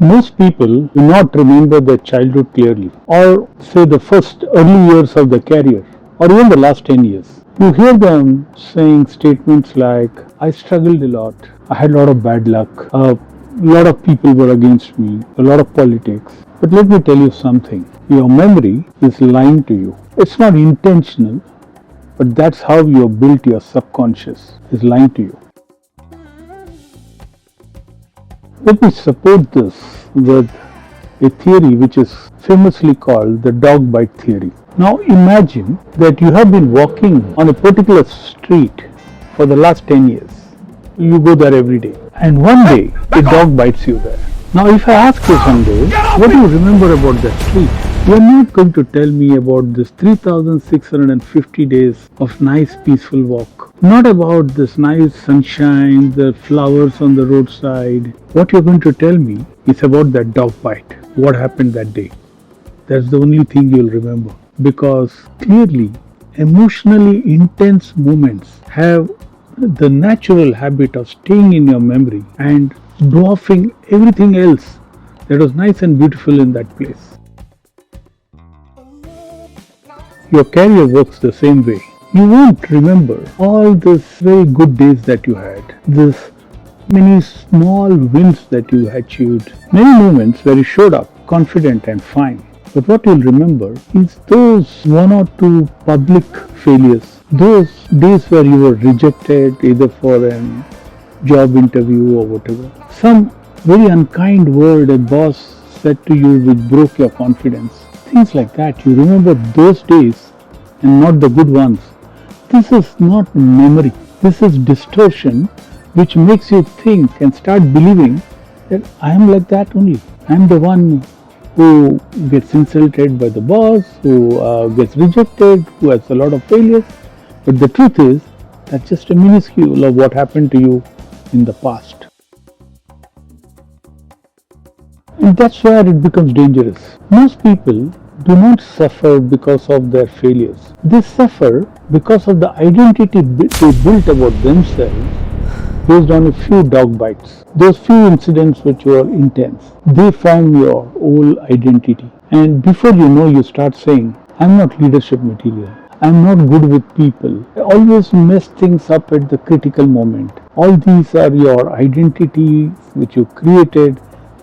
Most people do not remember their childhood clearly, or say the first early years of their career, or even the last 10 years. You hear them saying statements like, I struggled a lot, I had a lot of bad luck, a lot of people were against me, a lot of politics. But let me tell you something, your memory is lying to you. It's not intentional, but that's how you have built your subconscious, is lying to you. Let me support this with a theory which is famously called the dog bite theory. Now imagine that you have been walking on a particular street for the last 10 years. You go there every day, and one day a dog bites you there. Now if I ask you someday, what do you remember about that street? You are not going to tell me about this 3650 days of nice peaceful walk. Not about this nice sunshine, the flowers on the roadside. What you are going to tell me is about that dog bite. What happened that day? That's the only thing you will remember. Because clearly, emotionally intense moments have the natural habit of staying in your memory and dwarfing everything else that was nice and beautiful in that place. Your career works the same way. You won't remember all these very good days that you had, these many small wins that you achieved, many moments where you showed up confident and fine. But what you'll remember is those one or two public failures, those days where you were rejected either for a job interview or whatever. Some very unkind word a boss said to you which broke your confidence. Things like that. You remember those days and not the good ones. This is not memory. This is distortion which makes you think and start believing that I am like that only. I am the one who gets insulted by the boss, who gets rejected, who has a lot of failures. But the truth is, that's just a minuscule of what happened to you in the past. And that's where it becomes dangerous. Most people do not suffer because of their failures. They suffer because of the identity they built about themselves based on a few dog bites. Those few incidents which were intense, they form your whole identity. And before you know, you start saying, I'm not leadership material. I'm not good with people. I always mess things up at the critical moment. All these are your identities which you created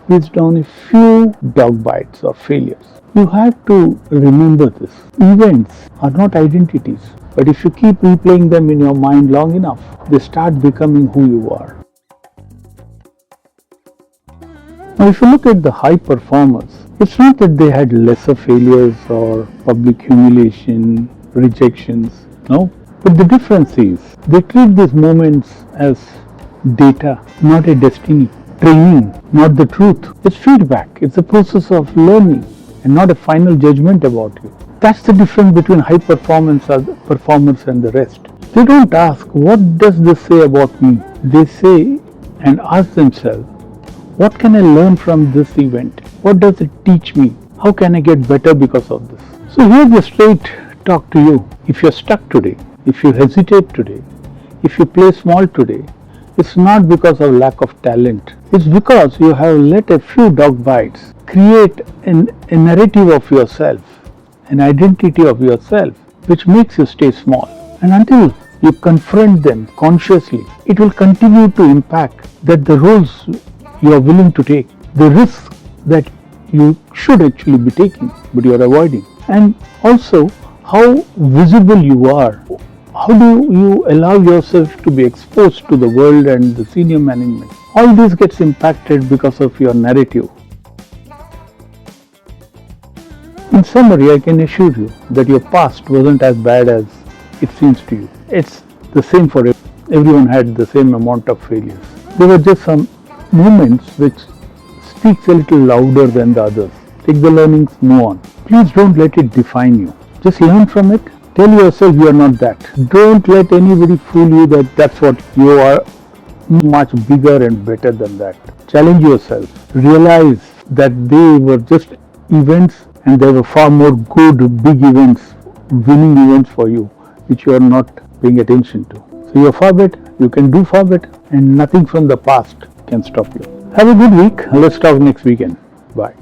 based on a few dog bites or failures. You have to remember this. Events are not identities, but if you keep replaying them in your mind long enough, they start becoming who you are. Now if you look at the high performers, it's not that they had lesser failures or public humiliation, rejections, no. But the difference is, they treat these moments as data, not a destiny. Training, not the truth. It's feedback. It's a process of learning and not a final judgment about you. That's the difference between high performers and the rest. They don't ask, what does this say about me? They say and ask themselves, what can I learn from this event? What does it teach me? How can I get better because of this? So here's the straight talk to you. If you're stuck today, if you hesitate today, if you play small today, it's not because of lack of talent. It's because you have let a few dog bites create a narrative of yourself, an identity of yourself, which makes you stay small. And until you confront them consciously, it will continue to impact that the roles you are willing to take, the risks that you should actually be taking, but you are avoiding. And also how visible you are. How do you allow yourself to be exposed to the world and the senior management? All this gets impacted because of your narrative. In summary, I can assure you that your past wasn't as bad as it seems to you. It's the same for everyone. Had the same amount of failures. There were just some moments which speaks a little louder than the others. Take the learnings, move on. Please don't let it define you. Just learn from it. Tell yourself you are not that. Don't let anybody fool you that that's what you are, much bigger and better than that. Challenge yourself. Realize that they were just events and there were far more good big events, winning events for you, which you are not paying attention to. So you are far better, you can do far better, and nothing from the past can stop you. Have a good week. Let's talk next weekend. Bye.